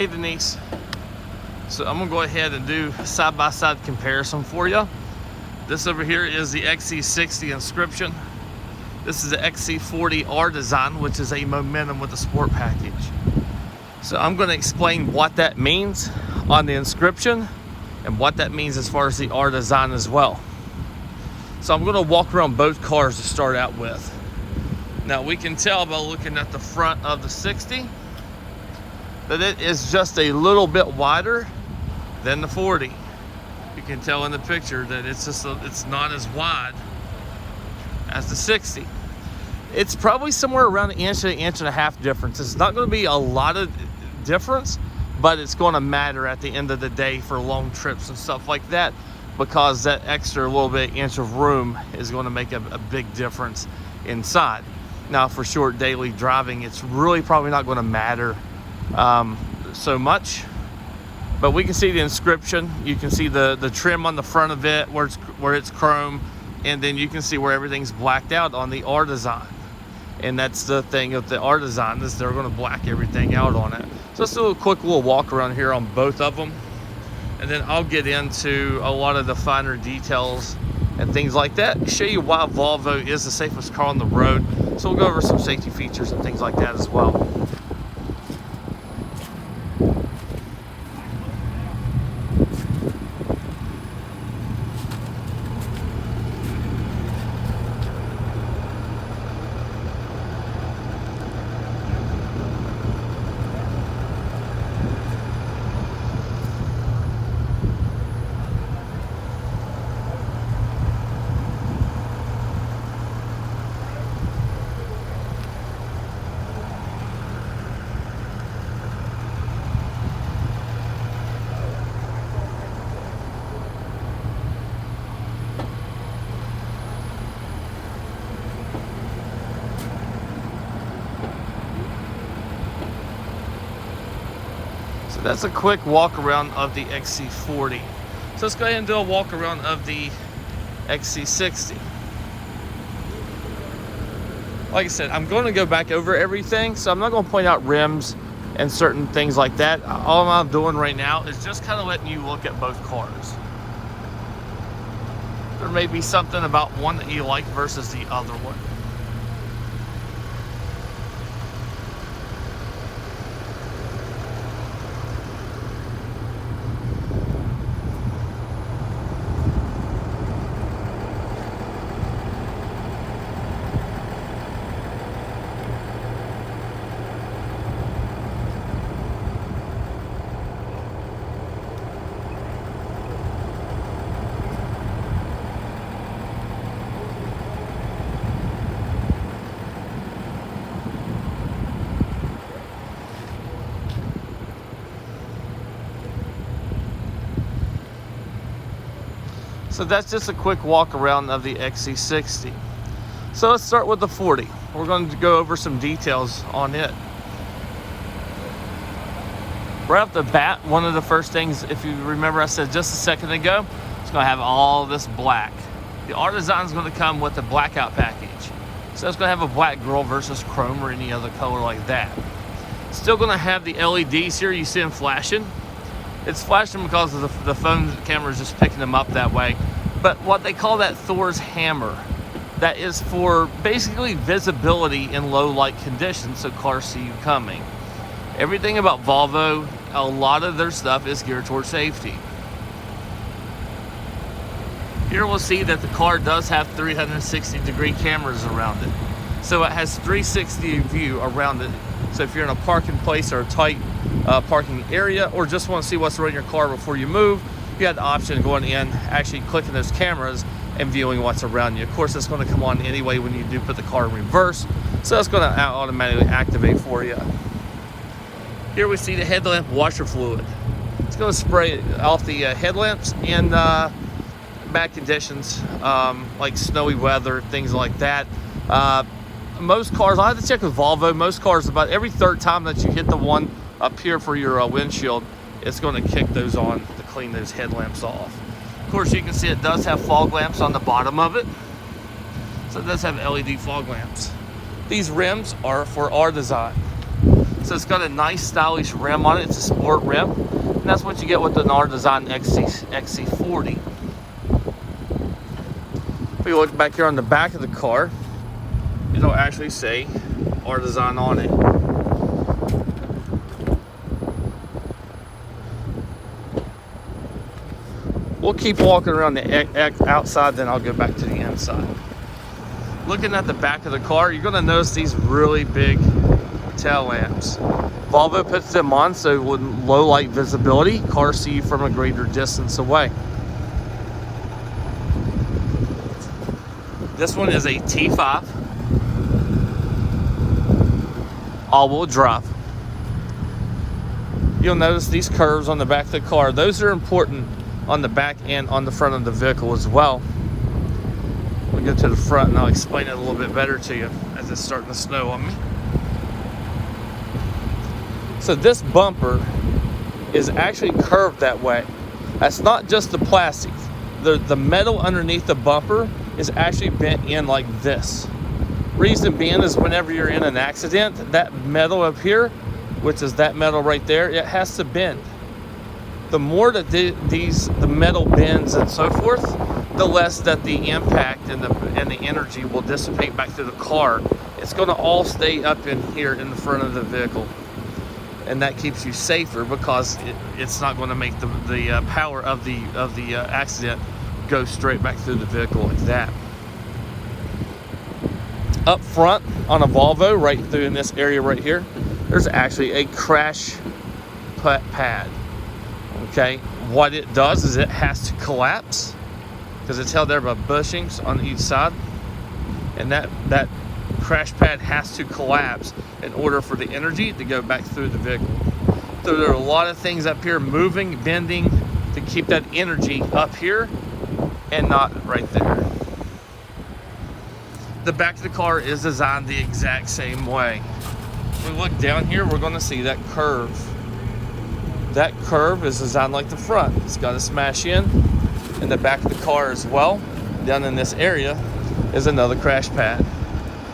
Hey Denise. So I'm gonna go ahead and do side-by-side comparison for you. This over here is the XC60 Inscription. This is the XC40 R Design, which is a Momentum with a Sport package. So I'm gonna explain what that means on the Inscription and what that means as far as the R Design as well. So I'm gonna walk around both cars to start out with. Now we can tell by looking at the front of the 60 that it is just a little bit wider than the 40. You can tell in the picture that it's not as wide as the 60. It's probably somewhere around an inch to an inch and a half difference. It's not going to be a lot of difference, but it's going to matter at the end of the day for long trips and stuff like that, because that extra little bit inch of room is going to make a big difference inside. Now for short daily driving, it's really probably not going to matter so much, but we can see the Inscription. You can see the trim on the front of it where it's chrome, and then you can see where everything's blacked out on the R Design. And that's the thing with the R Design, is they're going to black everything out on it. So let's do a quick little walk around here on both of them, and then I'll get into a lot of the finer details and things like that, show you why Volvo is the safest car on the road. So we'll go over some safety features and things like that as well. That's a quick walk around of the XC40. So let's go ahead and do a walk around of the XC60. Like I said, I'm going to go back over everything, so I'm not going to point out rims and certain things like that. All I'm doing right now is just kind of letting you look at both cars. There may be something about one that you like versus the other one. So that's just a quick walk around of the XC60. So let's start with the 40. We're going to go over some details on it. Right off the bat, one of the first things, if you remember I said just a second ago, it's going to have all this black. The R Design is going to come with the blackout package. So it's going to have a black grille versus chrome or any other color like that. Still going to have the LEDs here you see them flashing. It's flashing because of the phone camera is just picking them up that way. But what they call that Thor's hammer, that is for basically visibility in low light conditions so cars see you coming. Everything about Volvo, a lot of their stuff is geared towards safety. Here we'll see that the car does have 360-degree cameras around it. So it has 360 view around it. So if you're in a parking place or a tight parking area, or just want to see what's around your car before you move, you have the option of going in, actually clicking those cameras and viewing what's around you. Of course, it's going to come on anyway when you do put the car in reverse, so it's going to automatically activate for you. Here we see the headlamp washer fluid. It's going to spray off the headlamps in bad conditions, like snowy weather, things like that. Most cars, I have to check with Volvo, most cars, about every third time that you hit the one up here for your windshield, it's going to kick those on to clean those headlamps off. Of course, you can see it does have fog lamps on the bottom of it. So it does have LED fog lamps. These rims are for R Design. So it's got a nice stylish rim on it. It's a sport rim. And that's what you get with an R-Design XC40. If you look back here on the back of the car, it'll actually say R-Design on it. We'll keep walking around the outside, then I'll go back to the inside. Looking at the back of the car, you're gonna notice these really big tail lamps. Volvo puts them on so with low light visibility, cars see you from a greater distance away. This one is a T5 all-wheel drive. You'll notice these curves on the back of the car. Those are important on the back and on the front of the vehicle as well. We'll get to the front and I'll explain it a little bit better to you as it's starting to snow on me. So this bumper is actually curved that way. That's not just the plastic. The metal underneath the bumper is actually bent in like this. Reason being is whenever you're in an accident, that metal up here, which is that metal right there, it has to bend. The more that the metal bends and so forth, the less that the impact and the energy will dissipate back to the car. It's going to all stay up in here in the front of the vehicle, and that keeps you safer because it's not going to make the power of the accident go straight back through the vehicle like that. Up front on a Volvo, right through in this area right here, there's actually a crash pad. Okay, what it does is it has to collapse because it's held there by bushings on each side, and that crash pad has to collapse in order for the energy to go back through the vehicle. So there are a lot of things up here moving, bending to keep that energy up here and not right there. The back of the car is designed the exact same way. When we look down here, we're going to see that curve. That curve is designed like the front. It's got to smash in the back of the car as well. Down in this area is another crash pad.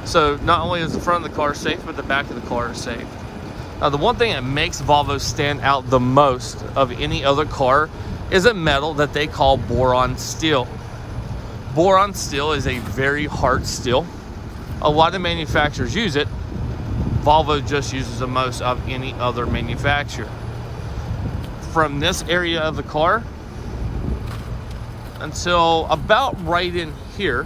So not only is the front of the car safe, but the back of the car is safe. Now the one thing that makes Volvo stand out the most of any other car is a metal that they call boron steel. Boron steel is a very hard steel. A lot of manufacturers use it. Volvo just uses the most of any other manufacturer. From this area of the car until about right in here,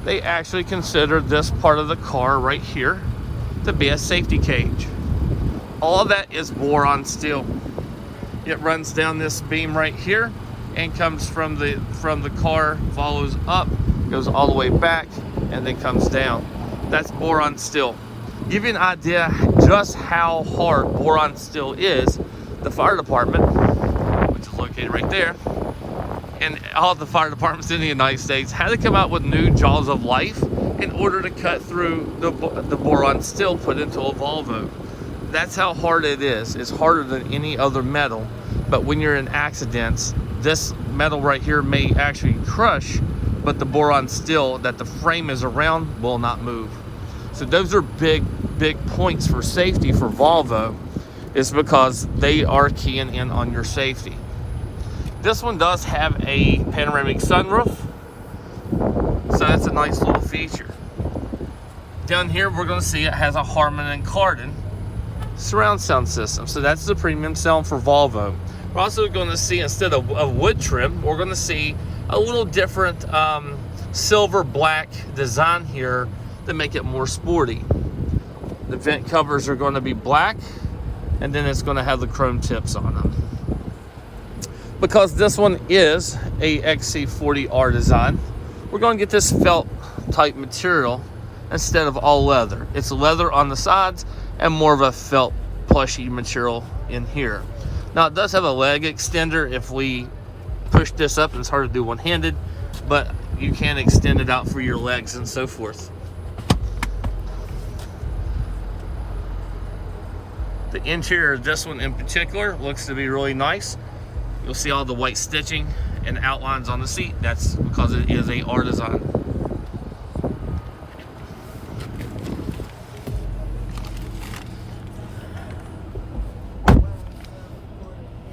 they actually consider this part of the car right here to be a safety cage. All of that is boron steel. It runs down this beam right here and comes from the car, follows up, goes all the way back, and then comes down. That's boron steel. Give you an idea just how hard boron steel is. The fire department, which is located right there, and all the fire departments in the United States had to come out with new jaws of life in order to cut through the boron steel put into a Volvo. That's how hard it is. It's harder than any other metal, but when you're in accidents, this metal right here may actually crush, but the boron steel that the frame is around will not move. So those are big points for safety for Volvo, is because they are keying in on your safety. This one does have a panoramic sunroof, so that's a nice little feature. Down here, we're going to see it has a Harman and Kardon surround sound system, so that's the premium sound for Volvo. We're also going to see, instead of wood trim, we're going to see a little different silver black design here to make it more sporty. The vent covers are going to be black, and then it's going to have the chrome tips on them. Because this one is a XC40R design, we're going to get this felt type material instead of all leather. It's leather on the sides and more of a felt plushy material in here. Now it does have a leg extender if we push this up, and it's hard to do one-handed, but you can extend it out for your legs and so forth. The interior of this one in particular looks to be really nice. You'll see all the white stitching and outlines on the seat. That's because it is a R design.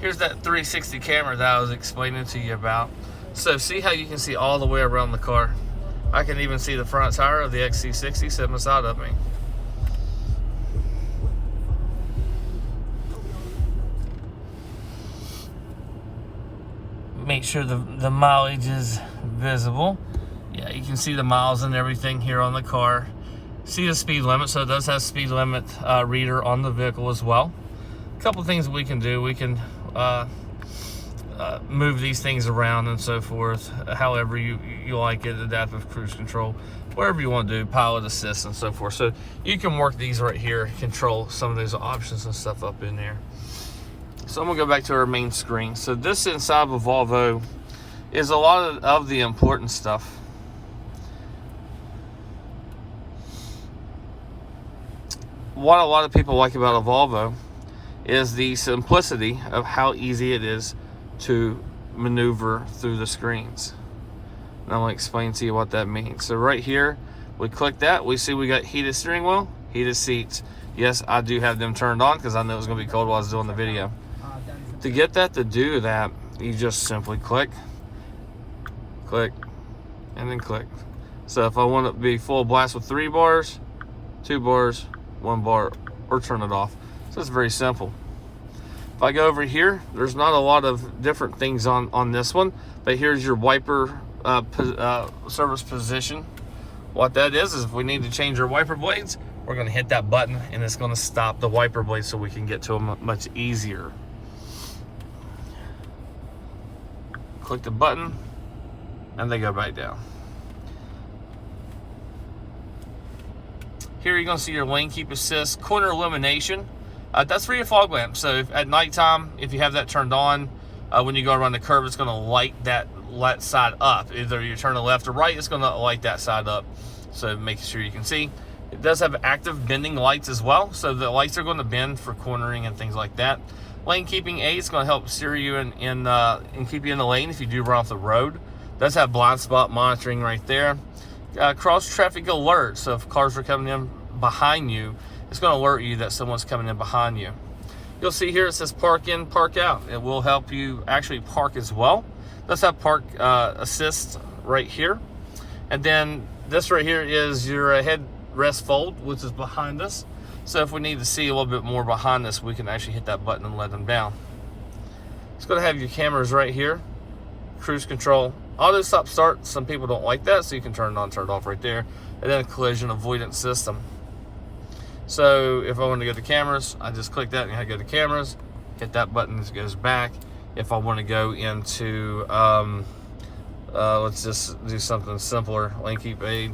Here's that 360 camera that I was explaining to you about. So see how you can see all the way around the car. I can even see the front tire of the XC60 sitting beside of me. Make sure the mileage is visible. Yeah, you can see the miles and everything here on the car. See the speed limit, so it does have speed limit reader on the vehicle as well. A couple things we can do. We can move these things around and so forth, however you like it, adaptive cruise control, whatever you want to do, pilot assist and so forth. So you can work these right here, control some of those options and stuff up in there. So I'm gonna go back to our main screen. So this inside of a Volvo is a lot of the important stuff. What a lot of people like about a Volvo is the simplicity of how easy it is to maneuver through the screens. And I'm gonna explain to you what that means. So right here, we click that, we see we got heated steering wheel, heated seats. Yes, I do have them turned on because I know it was gonna be cold while I was doing the video. To get that to do that, you just simply click, and then click. So if I want it to be full blast with 3 bars, 2 bars, 1 bar, or turn it off. So it's very simple. If I go over here, there's not a lot of different things on this one, but here's your wiper service position. What that is if we need to change our wiper blades, we're gonna hit that button and it's gonna stop the wiper blades so we can get to them much easier. Click the button and they go back down. Here you're gonna see your lane keep assist, corner illumination. That's for your fog lamp. So if, at nighttime, if you have that turned on, when you go around the curve, it's gonna light that side up. Either you're turning left or right, it's gonna light that side up. So making sure you can see. It does have active bending lights as well. So the lights are gonna bend for cornering and things like that. Lane keeping aid is gonna help steer you and keep you in the lane if you do run off the road. It does have blind spot monitoring right there. Cross traffic alert. So if cars are coming in behind you, it's going to alert you that someone's coming in behind you. You'll see here it says park in, park out. It will help you actually park as well. Let's have park assist right here. And then this right here is your headrest fold, which is behind us. So if we need to see a little bit more behind us, we can actually hit that button and let them down. It's going to have your cameras right here. Cruise control, auto stop start. Some people don't like that, so you can turn it on, turn it off right there. And then a collision avoidance system. So if I want to go to cameras, I just click that and I go to cameras, hit that button, it goes back. If I want to go into, let's just do something simpler, lane keep aid,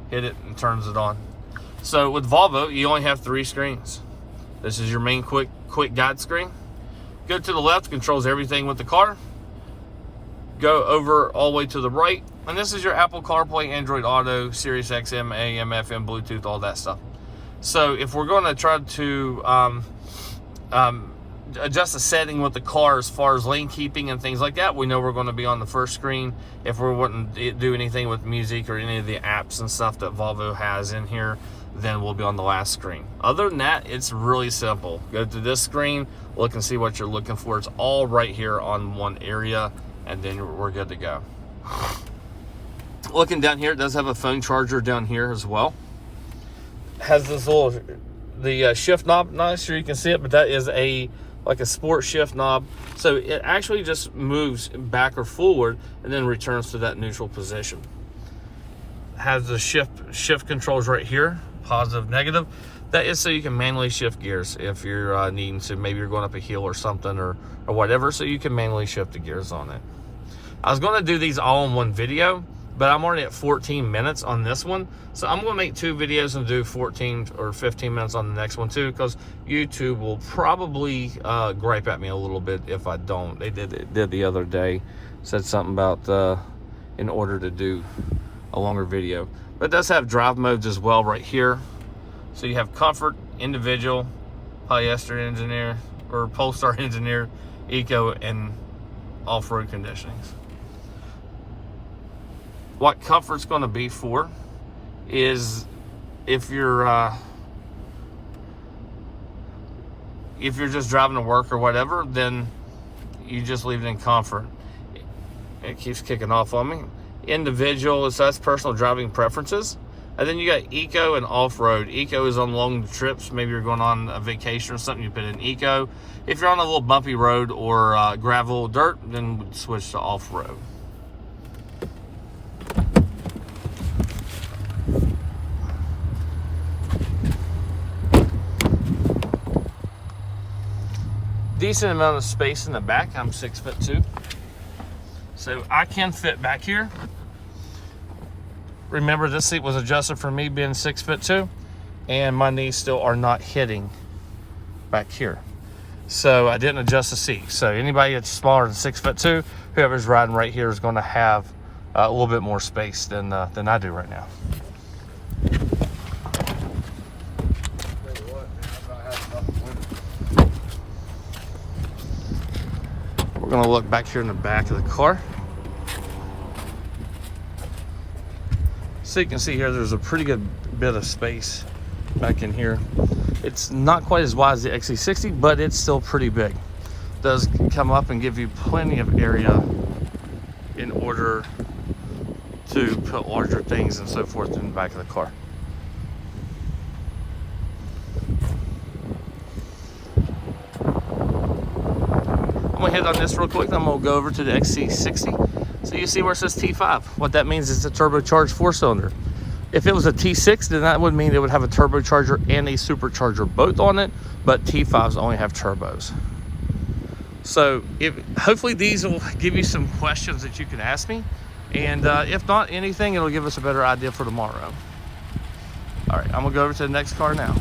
hit it and turns it on. So with Volvo, you only have 3 screens. This is your main quick guide screen. Go to the left, controls everything with the car. Go over all the way to the right, and this is your Apple CarPlay, Android Auto, Sirius XM, AM, FM, Bluetooth, all that stuff. So if we're going to try to adjust the setting with the car as far as lane keeping and things like that, we know we're going to be on the first screen. If we wouldn't do anything with music or any of the apps and stuff that Volvo has in here, then we'll be on the last screen. Other than that, it's really simple. Go to this screen, look and see what you're looking for. It's all right here on one area, and then we're good to go. Looking down here, it does have a phone charger down here as well. Has this little shift knob. Not sure you can see it, but that is like a sport shift knob. So it actually just moves back or forward and then returns to that neutral position. Has the shift controls right here, positive, negative. That is so you can manually shift gears if you're needing to. Maybe you're going up a hill or something or whatever, so you can manually shift the gears on it. I was going to do these all in one video, but I'm already at 14 minutes on this one. So I'm going to make 2 videos and do 14 or 15 minutes on the next one too, because YouTube will probably gripe at me a little bit if I don't. They did the other day, said something about in order to do a longer video. But it does have drive modes as well right here. So you have comfort, individual, polyester engineer, or Polestar engineer, eco, and off-road conditionings. What comfort's going to be for is if you're just driving to work or whatever, then you just leave it in comfort. It keeps kicking off on me. Individual, so that's personal driving preferences. And then you got eco and off-road. Eco is on long trips. Maybe you're going on a vacation or something, you put in eco. If you're on a little bumpy road or gravel, dirt, then we'd switch to off-road. Decent amount of space in the back. I'm 6'2", so I can fit back here. Remember, this seat was adjusted for me being 6'2", and my knees still are not hitting back here. So I didn't adjust the seat. So anybody that's smaller than 6'2", whoever's riding right here is going to have a little bit more space than I do right now. We're going to look back here in the back of the car. So you can see here, there's a pretty good bit of space back in here. It's not quite as wide as the XC60, but it's still pretty big. It does come up and give you plenty of area in order to put larger things and so forth in the back of the car. I'm gonna hit on this real quick, then I'm gonna go over to the XC60. So you see where it says T5. What that means is it's a turbocharged 4-cylinder. If it was a T6, then that would mean it would have a turbocharger and a supercharger both on it, but T5s only have turbos. So hopefully these will give you some questions that you can ask me, and if not anything, it'll give us a better idea for tomorrow. All right, I'm gonna go over to the next car now.